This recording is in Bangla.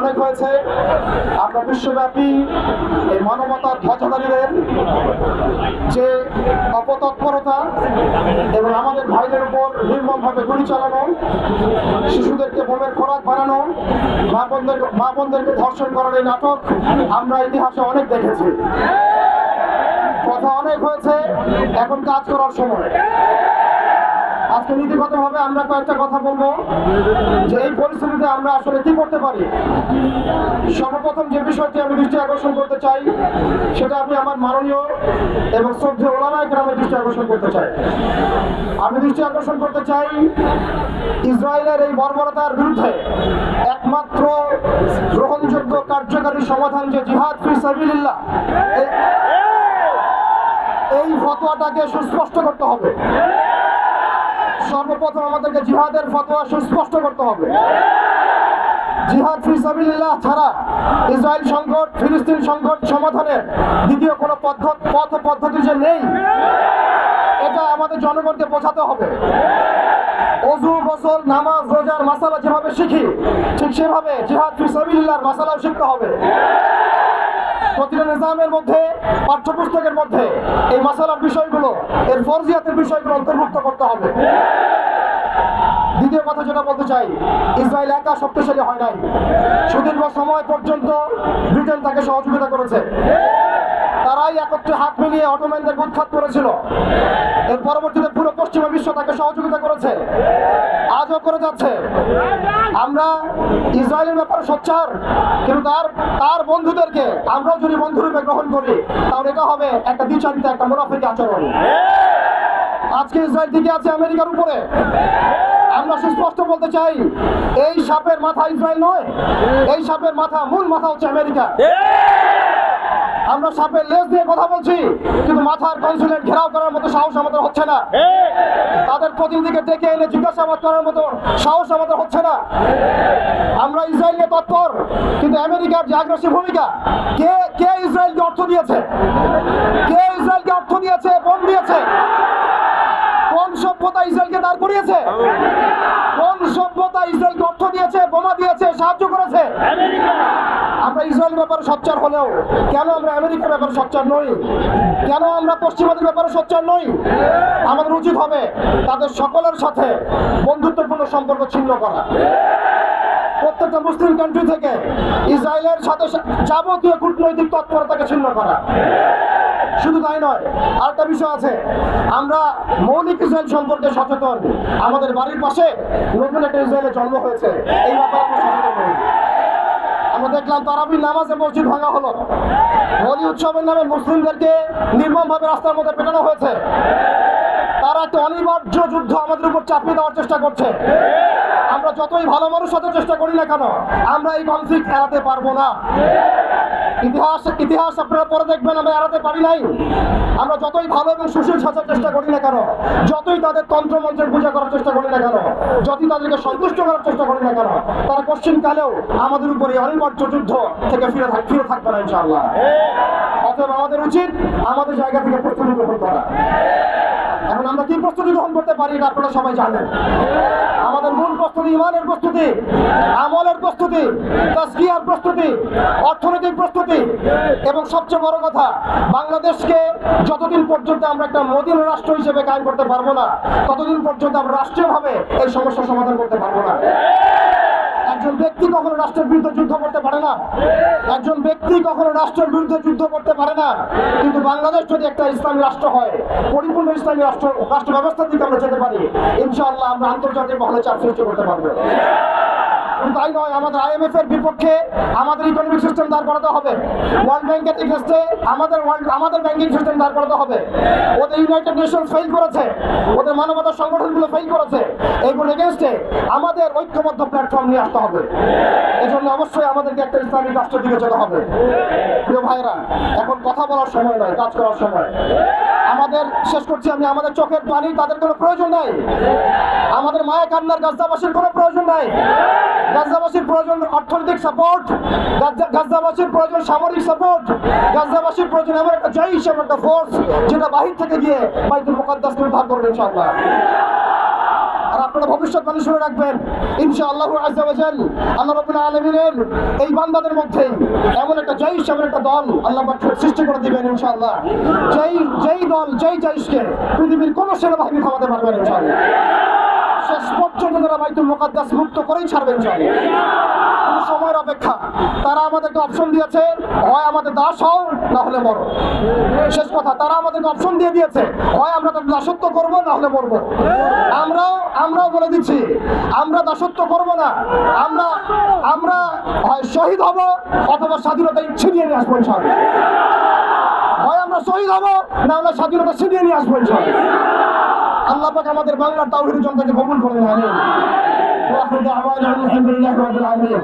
অনেক হয়েছে। আমরা বিশ্বব্যাপী এই মানবতার ধ্বজাধারীদের যে অপতৎপরতা এবং আমাদের ভাইদের উপর নির্মমভাবে গুলি চালানো, শিশুদেরকে বোমের খোরাক বানানো, মা বোনদেরকে ধর্ষণ করার এই নাটক আমরা ইতিহাসে অনেক দেখেছি। কথা অনেক হয়েছে, এখন কাজ করার সময়। আজকে নীতিগতভাবে আমরা কয়েকটা কথা বলবো যে এই পরিস্থিতিতে আমরা আসলে কি করতে পারি। সর্বপ্রথম যে বিষয়টি আমি দৃষ্টি আকর্ষণ করতে চাই সেটা আমি আমার মাননীয় এবং শ্রদ্ধেয় ওলামায়ে কেরামের দৃষ্টি আকর্ষণ করতে চাই। আমি দৃষ্টি আকর্ষণ করতে চাই ইসরায়েলের এই বর্বরতার বিরুদ্ধে একমাত্র গ্রহণযোগ্য কার্যকারী সমাধান যে জিহাদ ফি সাবিলিল্লাহ, এই ফতোয়াটাকে সুস্পষ্ট করতে হবে। সর্বপ্রথম আমাদেরকে জিহাদের ফতোয়া সুস্পষ্ট করতে হবে। জিহাদ ফি সাবিলিল্লাহ ছাড়া ইসরায়েল সংকট, ফিলিস্তিন সংকট সমাধানের দ্বিতীয় কোনো পথ পদ্ধতি যে নেই, এটা আমাদের জনগণকে বোঝাতে হবে। ওযু, গোসল, নামাজ, রোজার মাসালা যেভাবে শিখি, ঠিক সেভাবে জিহাদ ফি সাবিলিল্লাহর মাসালাও শিখতে হবে। প্রতিটা নিজামের মধ্যে, পাঠ্যপুস্তকের মধ্যে এই মাসালার বিষয়গুলো, এর ফরজিয়াতের বিষয়গুলো অন্তর্ভুক্ত করতে হবে। দ্বিতীয় কথা যেটা বলতে চাই, ইসরায়েল একা শক্তিশালী হয় নাই। সুদীর্ঘ সময় পর্যন্ত ব্রিটেন তাকে সহযোগিতা করেছে। তারাই একত্রে হাত মিলিয়ে অটোম্যানদের উৎখাত করেছিল। এর পরবর্তীতে পুরো পশ্চিমা বিশ্ব তাকে সহযোগিতা করেছে, আজও করে যাচ্ছে। আমরা ইসরায়েলের ব্যাপারে সোচ্চার, কিন্তু তার বন্ধুদেরকে আমরাও যদি বন্ধুরূপে গ্রহণ করি তাহলে এটা হবে একটা দ্বিচারিতা, একটা মুনাফিকি আচরণ। আজকে ইসরায়েল টিকে আছে আমেরিকার উপরে। আমরা সুস্পষ্ট বলতে চাই, এই সাপের মাথা ইসরায়েল নয়, এই সাপের মাথা, মূল মাথা হচ্ছে আমেরিকা। আমরা সাপের লেজ দিয়ে কথা বলছি, কিন্তু মাথার কনসুলেট ঘেরাও করার মতো সাহস আমাদের হচ্ছে না। তাদের প্রতিনিধিকে ডেকে এনে জিজ্ঞাসাবাদ করার মতো সাহস আমাদের হচ্ছে না। আমরা ইসরায়েলকে তৎপর, কিন্তু আমেরিকার যে আগ্রাসী ভূমিকা, কে ইসরায়েলকে অর্থ দিয়েছে, কে ইসরায়েলকে অর্থ দিয়েছে, বোম দিয়েছে? কোন সভ্যতা ইসরায়েলকে দাঁড় করিয়েছে? কোন সভ্যতা ইসরায়েলকে অর্থ দিয়েছে, বোমা দিয়েছে, সাহায্য করেছে? আমরা ইসরায়েলের ব্যাপারে সোচ্চার হলেও কেন আমরা আমেরিকার ব্যাপারে সোচ্চার নই? কেন আমরা পশ্চিমাদের ব্যাপারে সোচ্চার নই? আমাদের উচিত হবে তাদের সকলের সাথে বন্ধুত্বপূর্ণ সম্পর্ক ছিন্ন করা। প্রত্যেকটা মুসলিম কান্ট্রি থেকে ইসরায়েলের সাথে যাবতীয় কূটনৈতিক তৎপরতাকে ছিন্ন করা। শুধু তাই নয়, আরেকটা বিষয় আছে, আমরা মৌলিক ইসরায়েল সম্পর্কে সচেতন। আমাদের বাড়ির পাশে নতুন একটা ইসরায়েলের জন্ম হয়েছে, এই ব্যাপারে আমরা সচেতন নই। আমরা দেখলাম তারাবির নামাজে মসজিদ ভাঙা হলো, হোলি উৎসবের নামে মুসলিমদেরকে নির্মমভাবে রাস্তার মধ্যে পেটানো হয়েছে। তারা একটা অনিবার্য যুদ্ধ আমাদের উপর চাপিয়ে দেওয়ার চেষ্টা করছে। আমরা যতই ভালো মানুষ হতে চেষ্টা করি না কেন, আমরা এই কনফ্লিক্ট এড়াতে পারবো না। ইতিহাস আপনারা পরে দেখবেন আমরা এড়াতে পারি নাই। আমরা যতই ভালো এবং সুশীল সাজার চেষ্টা করি না কেন, যতই তাদের তন্ত্রমন্ত্রের পূজা করার চেষ্টা করি না কেন, যতই তাদেরকে সন্তুষ্ট করার চেষ্টা করি না কেন, তারা পশ্চিমকালেও আমাদের উপরে অনিবার্য যুদ্ধ থেকে ফিরে থাকবে না ইনশাআল্লাহ। অতএব আমাদের উচিত আমাদের জায়গা থেকে প্রস্তুতি গ্রহণ করা। এখন আমরা কি প্রস্তুতি গ্রহণ করতে পারি এটা আপনারা সবাই জানেন। আমাদের মূল প্রস্তুতি ইমানের প্রস্তুতি, আমলের প্রস্তুতি, তাজকিয়ার প্রস্তুতি, অর্থনৈতিক প্রস্তুতি, এবং সবচেয়ে বড় কথা, বাংলাদেশকে যতদিন পর্যন্ত আমরা একটা মদিনা রাষ্ট্র হিসেবে কায়েম করতে পারবো না, ততদিন পর্যন্ত আমরা রাষ্ট্রীয়ভাবে এই সমস্যার সমাধান করতে পারবো না। একজন ব্যক্তি কখনো রাষ্ট্রের বিরুদ্ধে যুদ্ধ করতে পারে না, একজন ব্যক্তি কখনো রাষ্ট্রের বিরুদ্ধে যুদ্ধ করতে পারে না। কিন্তু বাংলাদেশ যদি একটা ইসলামী রাষ্ট্র হয়, পরিপূর্ণ ইসলামী রাষ্ট্র ব্যবস্থার দিকে আমরা যেতে পারি, ইনশাআল্লাহ আমরা আন্তর্জাতিক মহলে চাপ সৃষ্টি করতে পারবো। তাই নয়, আমাদের IMF এর বিপক্ষে আমাদের ইকোনমিক সিস্টেম দাঁড় করাতে হবে, ওয়ার্ল্ড ব্যাংকের এগেইনস্টে আমাদের ব্যাংকিং সিস্টেম দাঁড় করাতে হবে। ওদের ইউনাইটেড নেশনস ফেল করেছে, ওদের মানবতার সংগঠনগুলো ফেল করেছে, এইগুলো এগেইনস্টে আমাদের ঐক্যবদ্ধ প্ল্যাটফর্ম নিয়ে আসতে হবে। এই জন্য অবশ্যই আমাদেরকে একটা ইসলামিক রাষ্ট্রের দিকে যেতে হবে। প্রিয় ভাইরা, এখন কথা বলার সময় নয়, কাজ করার সময়। আমাদের শেষ করছি আমি, আমাদের চোখের পানি তাদের কোনো প্রয়োজন নাই, আমাদের মায়া কান্নার গাজাবাসীর কোনো প্রয়োজন নাই। গাজাবাসীর প্রয়োজন অর্থনৈতিক সাপোর্ট, গাজাবাসীর প্রয়োজন সামরিক সাপোর্ট, গাজাবাসীর প্রয়োজন এমন একটা জৈশ, এমন একটা ফোর্স যেটা বাহির থেকে গিয়ে বাইতুল মুকাদ্দাসকে উদ্ধার করবে ইনশাআল্লাহ। আর আপনারা ভবিষ্যৎবাণী শুনে রাখবেন, ইনশাআল্লাহু আযজা ওয়া জাল আল্লাহ রাব্বুল আলামিনের এই বান্দাদের মধ্যে এমন একটা জৈশ, এমন একটা দল আল্লাহ পাক সৃষ্টি করে দিবেন ইনশাআল্লাহ। যেই দল, যেই জৈশকে পৃথিবীর কোনো সেনাবাহিনী থামাতে পারবে না ইনশাআল্লাহ। শেষ পর্যন্ত তারা বাইতুল মুকাদ্দাস মুক্ত করেই ছাড়বে ইনশাআল্লাহ। সময়ের অপেক্ষা। তারা আমাদেরকে অপশন দিয়েছে, হয় আমাদের দাস হও না হলে মরো। শেষ কথা, তারা আমাদেরকে অপশন দিয়ে দিয়েছে, হয় আমরা তাদের দাসত্ব করবো না হলে মরবো। আমরাও বলে দিচ্ছি, আমরা দাসত্ব করবো না, আমরা হয় শহীদ হব অথবা স্বাধীনতা ছিনিয়ে নিয়ে আসবো ইনশাআল্লাহ। হয় আমরা শহীদ হব না আমরা স্বাধীনতা ছিনিয়ে নিয়ে আসবো ইনশাআল্লাহ। আল্লাহ পাক আমাদের বাংলার তাওহীদের জনতাকে কবুল করে নেন। আমিন। ওয়া আখিরু দাওয়ানা আলহামদুলিল্লাহি রাব্বিল আলামিন।